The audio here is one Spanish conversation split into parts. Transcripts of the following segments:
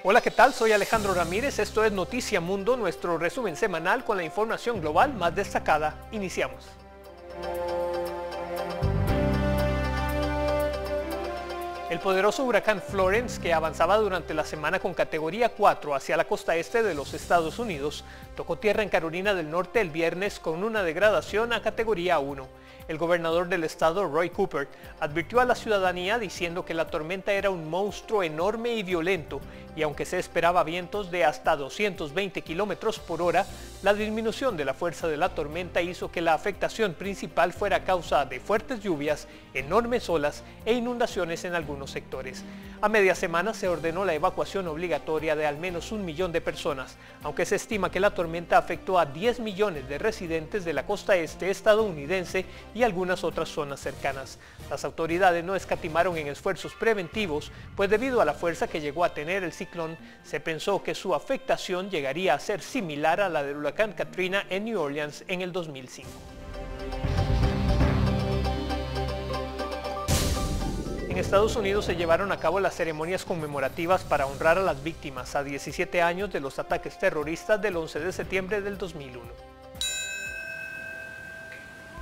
Hola, ¿qué tal? Soy Alejandro Ramírez, esto es Noticia Mundo, nuestro resumen semanal con la información global más destacada. Iniciamos. El poderoso huracán Florence, que avanzaba durante la semana con categoría 4 hacia la costa este de los Estados Unidos, tocó tierra en Carolina del Norte el viernes con una degradación a categoría 1. El gobernador del estado, Roy Cooper, advirtió a la ciudadanía diciendo que la tormenta era un monstruo enorme y violento, y aunque se esperaba vientos de hasta 220 kilómetros por hora, la disminución de la fuerza de la tormenta hizo que la afectación principal fuera a causa de fuertes lluvias, enormes olas e inundaciones en algunos sectores. A media semana se ordenó la evacuación obligatoria de al menos 1 millón de personas, aunque se estima que la tormenta afectó a 10 millones de residentes de la costa este estadounidense y algunas otras zonas cercanas. Las autoridades no escatimaron en esfuerzos preventivos, pues debido a la fuerza que llegó a tener el ciclón, se pensó que su afectación llegaría a ser similar a la del huracán Katrina en New Orleans en el 2005. En Estados Unidos se llevaron a cabo las ceremonias conmemorativas para honrar a las víctimas a 17 años de los ataques terroristas del 11 de septiembre del 2001.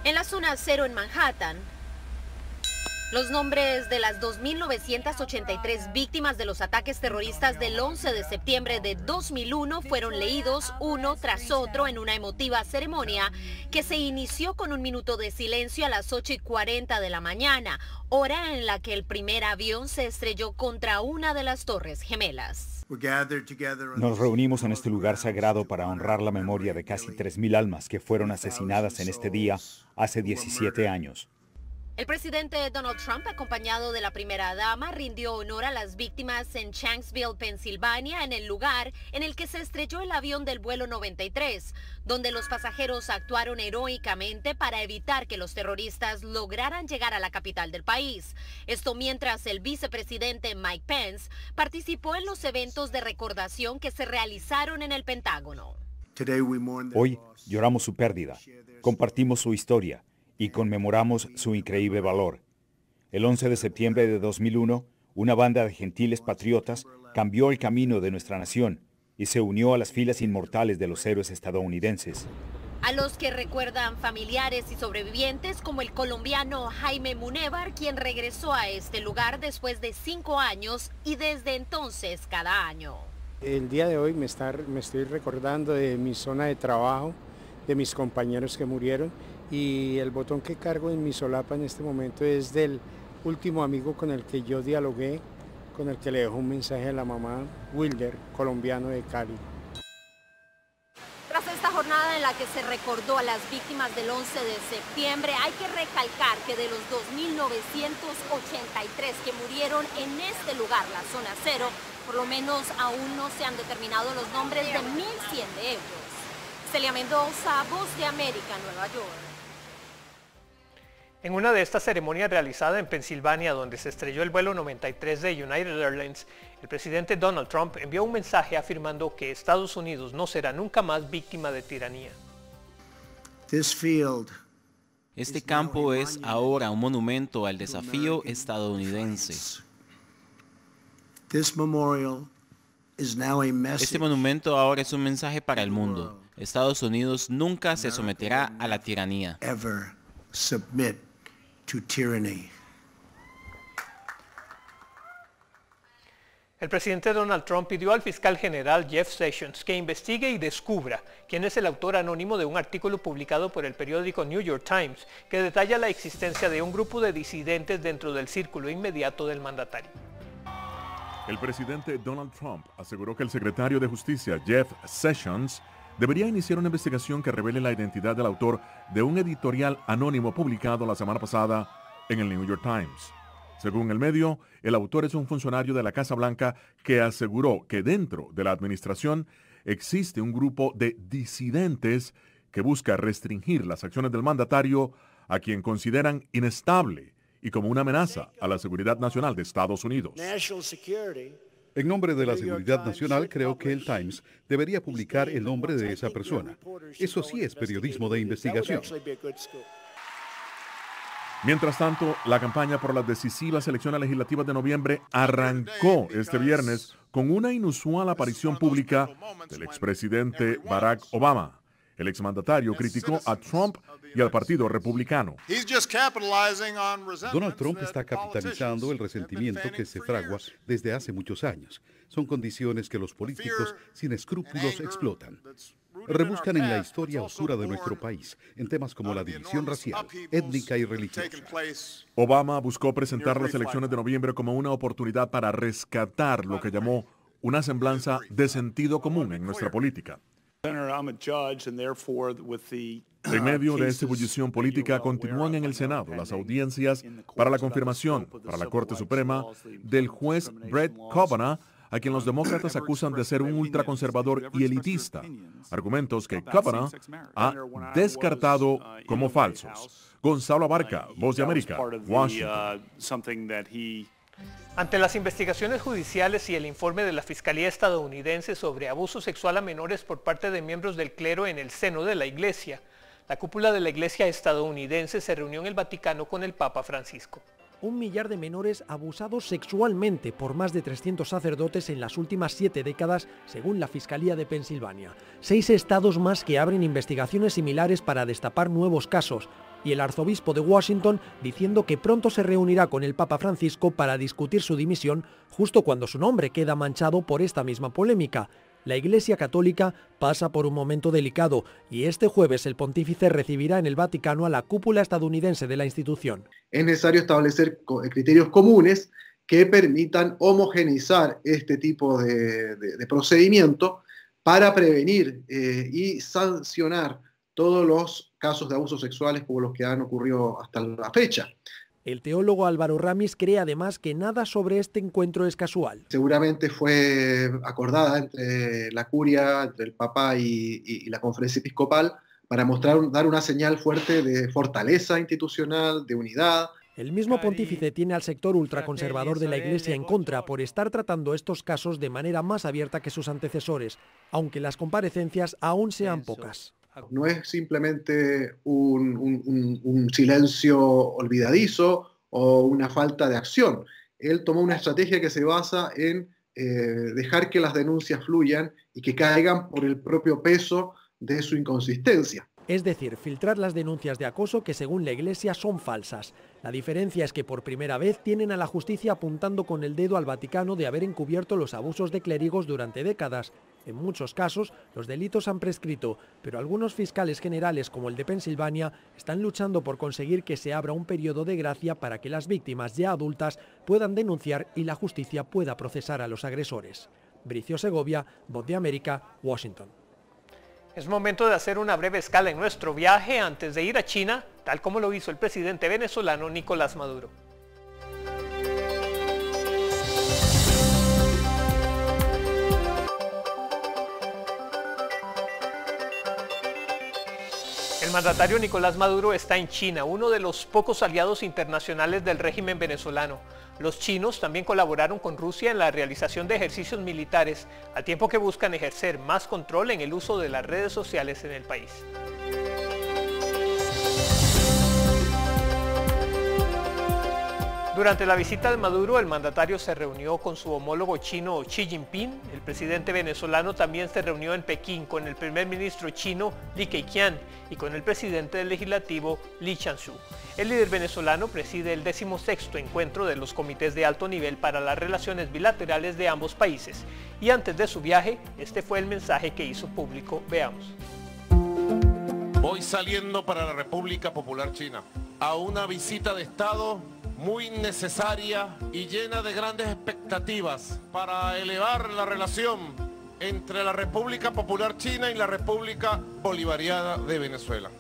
En la zona cero en Manhattan, los nombres de las 2.983 víctimas de los ataques terroristas del 11 de septiembre de 2001 fueron leídos uno tras otro en una emotiva ceremonia que se inició con 1 minuto de silencio a las 8:40 de la mañana, hora en la que el primer avión se estrelló contra una de las Torres Gemelas. Nos reunimos en este lugar sagrado para honrar la memoria de casi 3.000 almas que fueron asesinadas en este día hace 17 años. El presidente Donald Trump, acompañado de la primera dama, rindió honor a las víctimas en Shanksville, Pensilvania, en el lugar en el que se estrelló el avión del vuelo 93, donde los pasajeros actuaron heroicamente para evitar que los terroristas lograran llegar a la capital del país. Esto mientras el vicepresidente Mike Pence participó en los eventos de recordación que se realizaron en el Pentágono. Hoy lloramos su pérdida, compartimos su historia y conmemoramos su increíble valor. El 11 de septiembre de 2001, una banda de gentiles patriotas cambió el camino de nuestra nación y se unió a las filas inmortales de los héroes estadounidenses. A los que recuerdan familiares y sobrevivientes como el colombiano Jaime Munévar, quien regresó a este lugar después de 5 años y desde entonces cada año. El día de hoy me estoy recordando de mi zona de trabajo, de mis compañeros que murieron, y el botón que cargo en mi solapa en este momento es del último amigo con el que yo dialogué, con el que le dejó un mensaje a la mamá, Wilder, colombiano de Cali. Tras esta jornada en la que se recordó a las víctimas del 11 de septiembre, hay que recalcar que de los 2.983 que murieron en este lugar, la zona cero, por lo menos aún no se han determinado los nombres de 1.100 de ellos. Celia Mendoza, Voz de América, Nueva York. En una de estas ceremonias realizada en Pensilvania, donde se estrelló el vuelo 93 de United Airlines, el presidente Donald Trump envió un mensaje afirmando que Estados Unidos no será nunca más víctima de tiranía. Este campo es ahora un monumento al desafío estadounidense. Este monumento ahora es un mensaje para el mundo. Estados Unidos nunca se someterá a la tiranía. El presidente Donald Trump pidió al fiscal general Jeff Sessions que investigue y descubra quién es el autor anónimo de un artículo publicado por el periódico New York Times que detalla la existencia de un grupo de disidentes dentro del círculo inmediato del mandatario. El presidente Donald Trump aseguró que el secretario de Justicia Jeff Sessions debería iniciar una investigación que revele la identidad del autor de un editorial anónimo publicado la semana pasada en el New York Times. Según el medio, el autor es un funcionario de la Casa Blanca que aseguró que dentro de la administración existe un grupo de disidentes que busca restringir las acciones del mandatario, a quien consideran inestable y como una amenaza a la seguridad nacional de Estados Unidos. En nombre de la seguridad nacional, creo que el Times debería publicar el nombre de esa persona. Eso sí es periodismo de investigación. Mientras tanto, la campaña por las decisivas elecciones legislativas de noviembre arrancó este viernes con una inusual aparición pública del expresidente Barack Obama. El exmandatario criticó a Trump y al Partido Republicano. Donald Trump está capitalizando el resentimiento que se fragua desde hace muchos años. Son condiciones que los políticos sin escrúpulos explotan. Rebuscan en la historia oscura de nuestro país, en temas como la división racial, étnica y religiosa. Obama buscó presentar las elecciones de noviembre como una oportunidad para rescatar lo que llamó una semblanza de sentido común en nuestra política. En medio de esta ebullición política, continúan en el Senado las audiencias para la confirmación para la Corte Suprema del juez Brett Kavanaugh, a quien los demócratas acusan de ser un ultraconservador y elitista, argumentos que Kavanaugh ha descartado como falsos. Gonzalo Abarca, Voz de América, Washington. Ante las investigaciones judiciales y el informe de la Fiscalía estadounidense sobre abuso sexual a menores por parte de miembros del clero en el seno de la Iglesia, la cúpula de la Iglesia estadounidense se reunió en el Vaticano con el Papa Francisco. 1 millar de menores abusados sexualmente por más de 300 sacerdotes en las últimas 7 décadas, según la Fiscalía de Pensilvania. 6 estados más que abren investigaciones similares para destapar nuevos casos. Y el arzobispo de Washington diciendo que pronto se reunirá con el Papa Francisco para discutir su dimisión, justo cuando su nombre queda manchado por esta misma polémica. La Iglesia Católica pasa por un momento delicado y este jueves el pontífice recibirá en el Vaticano a la cúpula estadounidense de la institución. Es necesario establecer criterios comunes que permitan homogeneizar este tipo de procedimiento para prevenir y sancionar todos los casos de abusos sexuales como los que han ocurrido hasta la fecha. El teólogo Álvaro Ramis cree además que nada sobre este encuentro es casual. Seguramente fue acordada entre la curia, entre el Papa y la conferencia episcopal para dar una señal fuerte de fortaleza institucional, de unidad. El mismo pontífice tiene al sector ultraconservador de la Iglesia en contra por estar tratando estos casos de manera más abierta que sus antecesores, aunque las comparecencias aún sean pocas. No es simplemente un silencio olvidadizo o una falta de acción. Él tomó una estrategia que se basa en dejar que las denuncias fluyan y que caigan por el propio peso de su inconsistencia. Es decir, filtrar las denuncias de acoso que según la Iglesia son falsas. La diferencia es que por primera vez tienen a la justicia apuntando con el dedo al Vaticano de haber encubierto los abusos de clérigos durante décadas. En muchos casos, los delitos han prescrito, pero algunos fiscales generales, como el de Pensilvania, están luchando por conseguir que se abra un periodo de gracia para que las víctimas ya adultas puedan denunciar y la justicia pueda procesar a los agresores. Bricio Segovia, Voz de América, Washington. Es momento de hacer una breve escala en nuestro viaje antes de ir a China, tal como lo hizo el presidente venezolano Nicolás Maduro. El mandatario Nicolás Maduro está en China, uno de los pocos aliados internacionales del régimen venezolano. Los chinos también colaboraron con Rusia en la realización de ejercicios militares, al tiempo que buscan ejercer más control en el uso de las redes sociales en el país. Durante la visita de Maduro, el mandatario se reunió con su homólogo chino Xi Jinping. El presidente venezolano también se reunió en Pekín con el primer ministro chino Li Keqiang y con el presidente del legislativo Li Qiangsu. El líder venezolano preside el 16º encuentro de los comités de alto nivel para las relaciones bilaterales de ambos países. Y antes de su viaje, este fue el mensaje que hizo público. Veamos. Voy saliendo para la República Popular China a una visita de Estado muy necesaria y llena de grandes expectativas para elevar la relación entre la República Popular China y la República Bolivariana de Venezuela,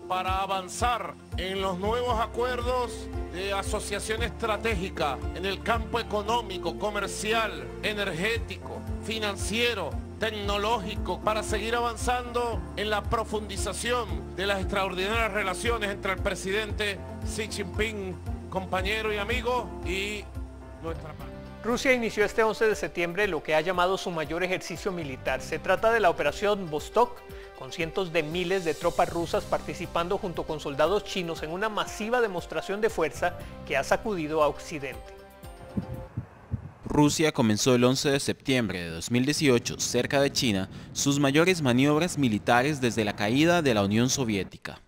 para avanzar en los nuevos acuerdos de asociación estratégica en el campo económico, comercial, energético, financiero, tecnológico, para seguir avanzando en la profundización de las extraordinarias relaciones entre el presidente Xi Jinping, compañero y amigo, y nuestra patria. Rusia inició este 11 de septiembre lo que ha llamado su mayor ejercicio militar. Se trata de la operación Vostok, con cientos de miles de tropas rusas participando junto con soldados chinos en una masiva demostración de fuerza que ha sacudido a Occidente. Rusia comenzó el 11 de septiembre de 2018, cerca de China, sus mayores maniobras militares desde la caída de la Unión Soviética.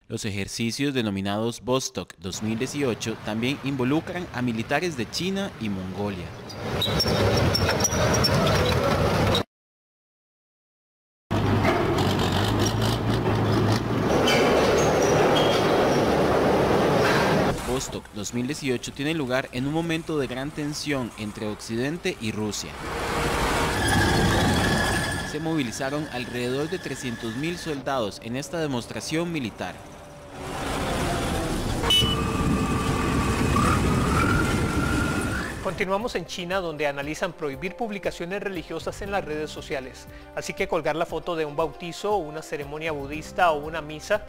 Los ejercicios denominados Vostok 2018 también involucran a militares de China y Mongolia. Vostok 2018 tiene lugar en un momento de gran tensión entre Occidente y Rusia. Se movilizaron alrededor de 300.000 soldados en esta demostración militar. Continuamos en China, donde analizan prohibir publicaciones religiosas en las redes sociales. Así que colgar la foto de un bautizo, una ceremonia budista o una misa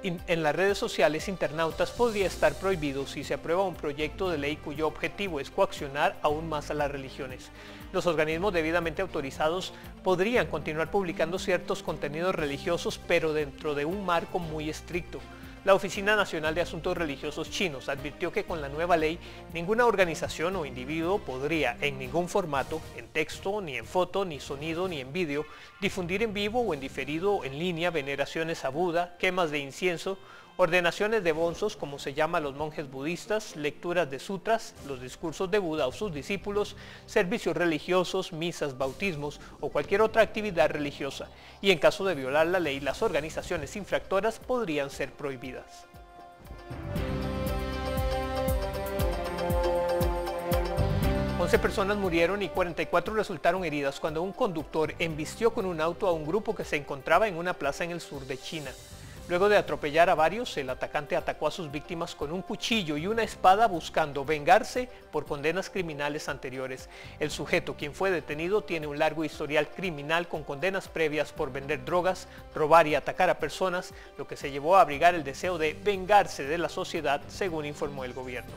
en las redes sociales internautas podría estar prohibido si se aprueba un proyecto de ley cuyo objetivo es coaccionar aún más a las religiones. Los organismos debidamente autorizados podrían continuar publicando ciertos contenidos religiosos, pero dentro de un marco muy estricto. La Oficina Nacional de Asuntos Religiosos Chinos advirtió que con la nueva ley, ninguna organización o individuo podría en ningún formato, en texto, ni en foto, ni sonido, ni en vídeo, difundir en vivo o en diferido en línea veneraciones a Buda, quemas de incienso, ordenaciones de bonzos, como se llama a los monjes budistas, lecturas de sutras, los discursos de Buda o sus discípulos, servicios religiosos, misas, bautismos o cualquier otra actividad religiosa. Y en caso de violar la ley, las organizaciones infractoras podrían ser prohibidas. Once personas murieron y 44 resultaron heridas cuando un conductor embistió con un auto a un grupo que se encontraba en una plaza en el sur de China. Luego de atropellar a varios, el atacante atacó a sus víctimas con un cuchillo y una espada buscando vengarse por condenas criminales anteriores. El sujeto, quien fue detenido, tiene un largo historial criminal con condenas previas por vender drogas, robar y atacar a personas, lo que se llevó a abrigar el deseo de vengarse de la sociedad, según informó el gobierno.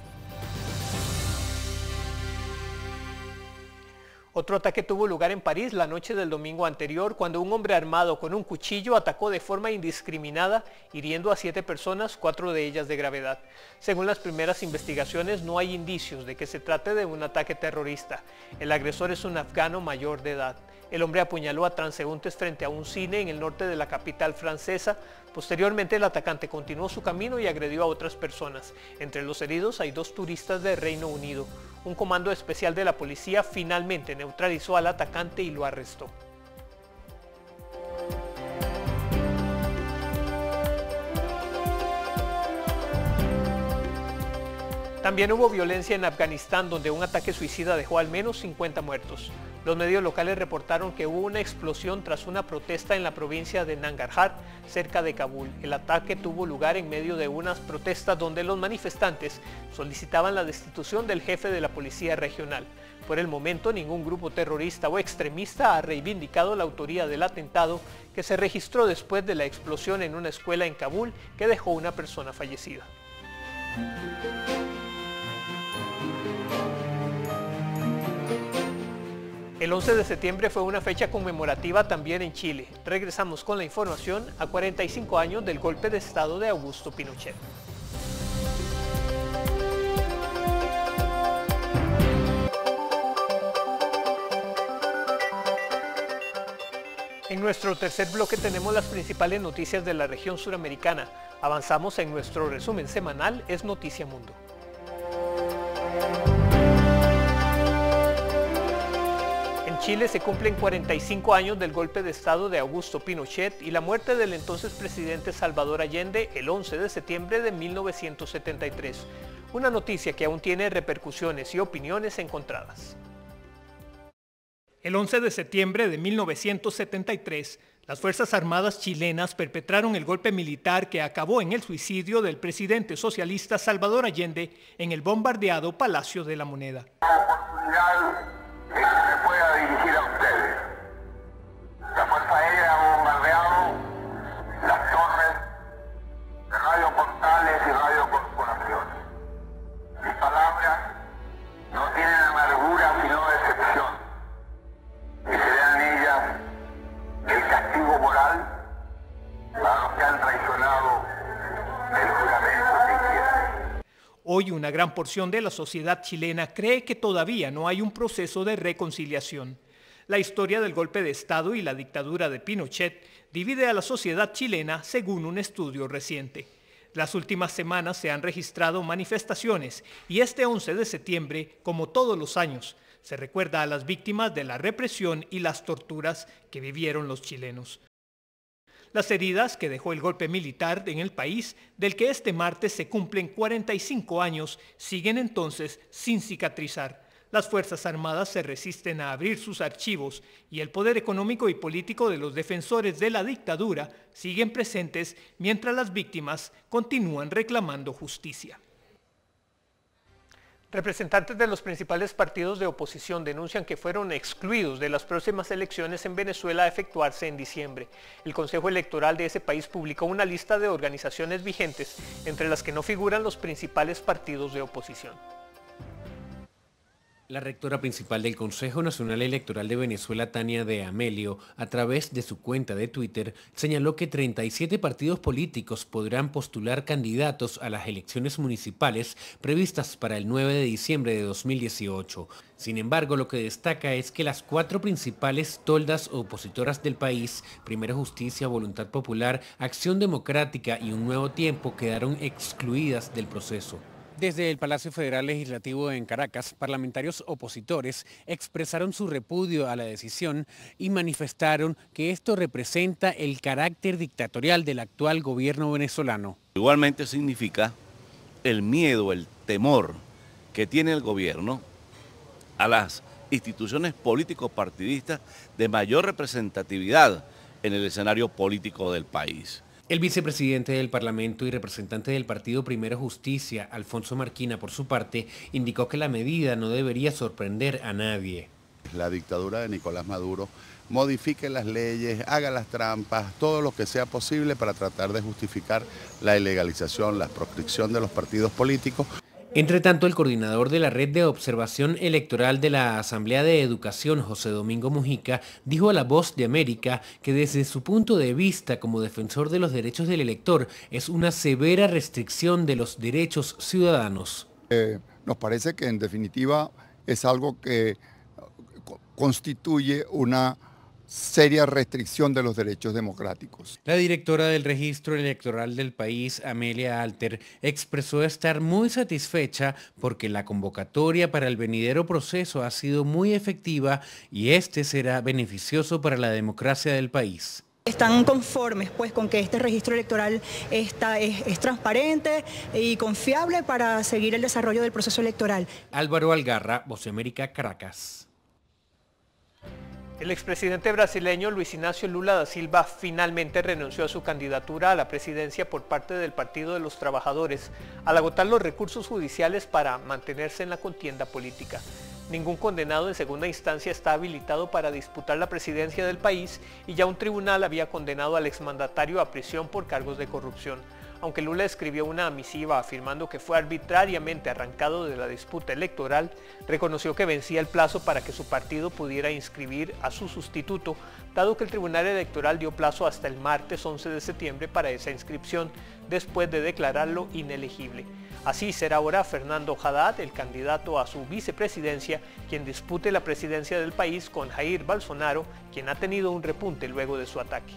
Otro ataque tuvo lugar en París la noche del domingo anterior, cuando un hombre armado con un cuchillo atacó de forma indiscriminada, hiriendo a 7 personas, 4 de ellas de gravedad. Según las primeras investigaciones, no hay indicios de que se trate de un ataque terrorista. El agresor es un afgano mayor de edad. El hombre apuñaló a transeúntes frente a un cine en el norte de la capital francesa. Posteriormente, el atacante continuó su camino y agredió a otras personas. Entre los heridos hay 2 turistas de Reino Unido. Un comando especial de la policía finalmente neutralizó al atacante y lo arrestó. También hubo violencia en Afganistán, donde un ataque suicida dejó al menos 50 muertos. Los medios locales reportaron que hubo una explosión tras una protesta en la provincia de Nangarhar, cerca de Kabul. El ataque tuvo lugar en medio de unas protestas donde los manifestantes solicitaban la destitución del jefe de la policía regional. Por el momento, ningún grupo terrorista o extremista ha reivindicado la autoría del atentado, que se registró después de la explosión en una escuela en Kabul que dejó una persona fallecida. El 11 de septiembre fue una fecha conmemorativa también en Chile. Regresamos con la información a 45 años del golpe de Estado de Augusto Pinochet. En nuestro tercer bloque tenemos las principales noticias de la región suramericana. Avanzamos en nuestro resumen semanal, es Noticia Mundo. Chile se cumplen 45 años del golpe de Estado de Augusto Pinochet y la muerte del entonces presidente Salvador Allende el 11 de septiembre de 1973. Una noticia que aún tiene repercusiones y opiniones encontradas. El 11 de septiembre de 1973, las Fuerzas Armadas chilenas perpetraron el golpe militar que acabó en el suicidio del presidente socialista Salvador Allende en el bombardeado Palacio de la Moneda. Me pueda dirigir a ustedes. La Fuerza Aérea ha bombardeado las torres de Radio Portales y Radio Corporaciones. Hoy una gran porción de la sociedad chilena cree que todavía no hay un proceso de reconciliación. La historia del golpe de Estado y la dictadura de Pinochet divide a la sociedad chilena según un estudio reciente. Las últimas semanas se han registrado manifestaciones y este 11 de septiembre, como todos los años, se recuerda a las víctimas de la represión y las torturas que vivieron los chilenos. Las heridas que dejó el golpe militar en el país, del que este martes se cumplen 45 años, siguen entonces sin cicatrizar. Las Fuerzas Armadas se resisten a abrir sus archivos y el poder económico y político de los defensores de la dictadura siguen presentes mientras las víctimas continúan reclamando justicia. Representantes de los principales partidos de oposición denuncian que fueron excluidos de las próximas elecciones en Venezuela a efectuarse en diciembre. El Consejo Electoral de ese país publicó una lista de organizaciones vigentes, entre las que no figuran los principales partidos de oposición. La rectora principal del Consejo Nacional Electoral de Venezuela, Tania de Amelio, a través de su cuenta de Twitter, señaló que 37 partidos políticos podrán postular candidatos a las elecciones municipales previstas para el 9 de diciembre de 2018. Sin embargo, lo que destaca es que las 4 principales toldas opositoras del país, Primera Justicia, Voluntad Popular, Acción Democrática y Un Nuevo Tiempo, quedaron excluidas del proceso. Desde el Palacio Federal Legislativo en Caracas, parlamentarios opositores expresaron su repudio a la decisión y manifestaron que esto representa el carácter dictatorial del actual gobierno venezolano. Igualmente significa el miedo, el temor que tiene el gobierno a las instituciones político-partidistas de mayor representatividad en el escenario político del país. El vicepresidente del Parlamento y representante del partido Primera Justicia, Alfonso Marquina, por su parte, indicó que la medida no debería sorprender a nadie. La dictadura de Nicolás Maduro modifique las leyes, haga las trampas, todo lo que sea posible para tratar de justificar la ilegalización, la proscripción de los partidos políticos. Entre tanto, el coordinador de la Red de Observación Electoral de la Asamblea de Educación, José Domingo Mujica, dijo a La Voz de América que desde su punto de vista como defensor de los derechos del elector es una severa restricción de los derechos ciudadanos. Nos parece que en definitiva es algo que constituye una seria restricción de los derechos democráticos. La directora del Registro Electoral del país, Amelia Alter, expresó estar muy satisfecha porque la convocatoria para el venidero proceso ha sido muy efectiva y este será beneficioso para la democracia del país. Están conformes pues con que este registro electoral es transparente y confiable para seguir el desarrollo del proceso electoral. Álvaro Algarra, Voz de América, Caracas. El expresidente brasileño Luis Ignacio Lula da Silva finalmente renunció a su candidatura a la presidencia por parte del Partido de los Trabajadores, al agotar los recursos judiciales para mantenerse en la contienda política. Ningún condenado en segunda instancia está habilitado para disputar la presidencia del país y ya un tribunal había condenado al exmandatario a prisión por cargos de corrupción. Aunque Lula escribió una misiva afirmando que fue arbitrariamente arrancado de la disputa electoral, reconoció que vencía el plazo para que su partido pudiera inscribir a su sustituto, dado que el Tribunal Electoral dio plazo hasta el martes 11 de septiembre para esa inscripción, después de declararlo inelegible. Así será ahora Fernando Haddad, el candidato a su vicepresidencia, quien dispute la presidencia del país con Jair Bolsonaro, quien ha tenido un repunte luego de su ataque.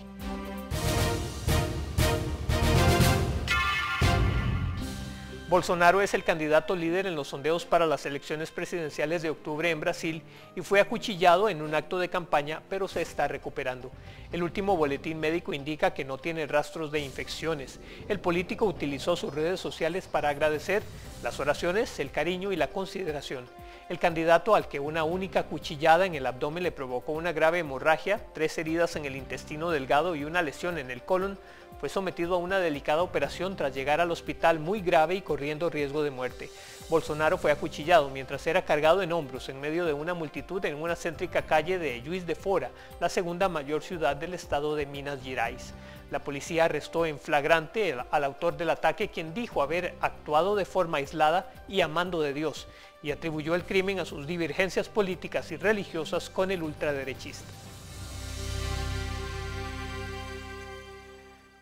Bolsonaro es el candidato líder en los sondeos para las elecciones presidenciales de octubre en Brasil y fue acuchillado en un acto de campaña, pero se está recuperando. El último boletín médico indica que no tiene rastros de infecciones. El político utilizó sus redes sociales para agradecer las oraciones, el cariño y la consideración. El candidato, al que una única cuchillada en el abdomen le provocó una grave hemorragia, 3 heridas en el intestino delgado y una lesión en el colon, fue sometido a una delicada operación tras llegar al hospital muy grave y corriendo riesgo de muerte. Bolsonaro fue acuchillado mientras era cargado en hombros en medio de una multitud en una céntrica calle de Juiz de Fora, la segunda mayor ciudad del estado de Minas Gerais. La policía arrestó en flagrante al autor del ataque, quien dijo haber actuado de forma aislada y a mando de Dios, y atribuyó el crimen a sus divergencias políticas y religiosas con el ultraderechista.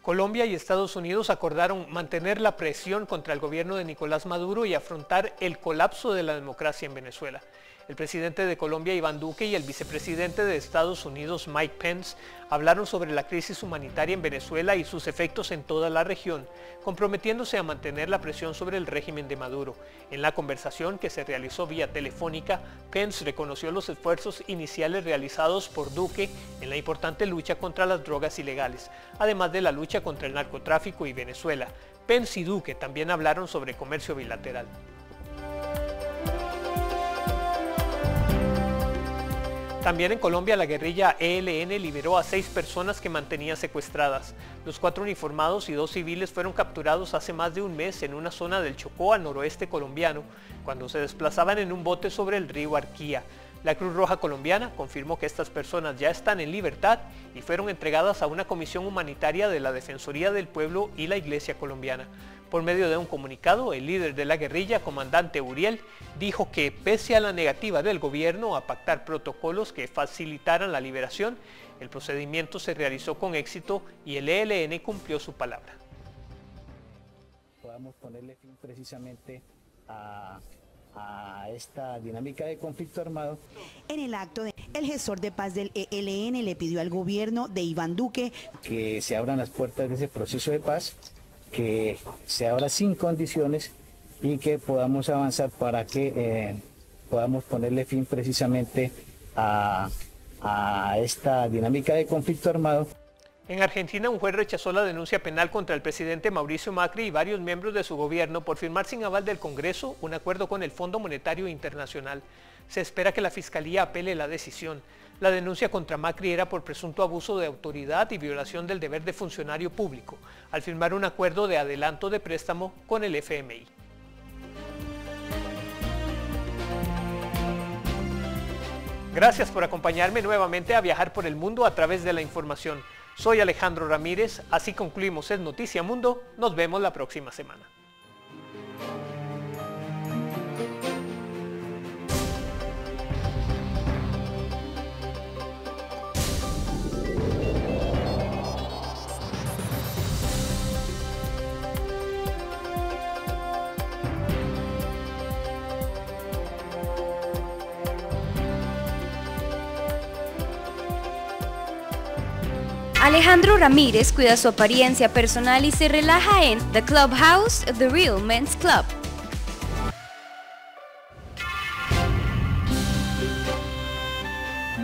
Colombia y Estados Unidos acordaron mantener la presión contra el gobierno de Nicolás Maduro y afrontar el colapso de la democracia en Venezuela. El presidente de Colombia, Iván Duque, y el vicepresidente de Estados Unidos, Mike Pence, hablaron sobre la crisis humanitaria en Venezuela y sus efectos en toda la región, comprometiéndose a mantener la presión sobre el régimen de Maduro. En la conversación, que se realizó vía telefónica, Pence reconoció los esfuerzos iniciales realizados por Duque en la importante lucha contra las drogas ilegales, además de la lucha contra el narcotráfico y Venezuela. Pence y Duque también hablaron sobre comercio bilateral. También en Colombia, la guerrilla ELN liberó a 6 personas que mantenía secuestradas. Los 4 uniformados y 2 civiles fueron capturados hace más de un mes en una zona del Chocó, al noroeste colombiano, cuando se desplazaban en un bote sobre el río Arquía. La Cruz Roja colombiana confirmó que estas personas ya están en libertad y fueron entregadas a una comisión humanitaria de la Defensoría del Pueblo y la Iglesia colombiana. Por medio de un comunicado, el líder de la guerrilla, comandante Uriel, dijo que pese a la negativa del gobierno a pactar protocolos que facilitaran la liberación, el procedimiento se realizó con éxito y el ELN cumplió su palabra. Podamos ponerle fin precisamente a esta dinámica de conflicto armado. En el acto, el gestor de paz del ELN le pidió al gobierno de Iván Duque que se abran las puertas de ese proceso de paz, que se abra sin condiciones y que podamos avanzar para que podamos ponerle fin precisamente a esta dinámica de conflicto armado. En Argentina, un juez rechazó la denuncia penal contra el presidente Mauricio Macri y varios miembros de su gobierno por firmar sin aval del Congreso un acuerdo con el Fondo Monetario Internacional. Se espera que la Fiscalía apele la decisión. La denuncia contra Macri era por presunto abuso de autoridad y violación del deber de funcionario público, al firmar un acuerdo de adelanto de préstamo con el FMI. Gracias por acompañarme nuevamente a viajar por el mundo a través de la información. Soy Alejandro Ramírez, así concluimos el Noticia Mundo. Nos vemos la próxima semana. Alejandro Ramírez cuida su apariencia personal y se relaja en The Clubhouse, The Real Men's Club.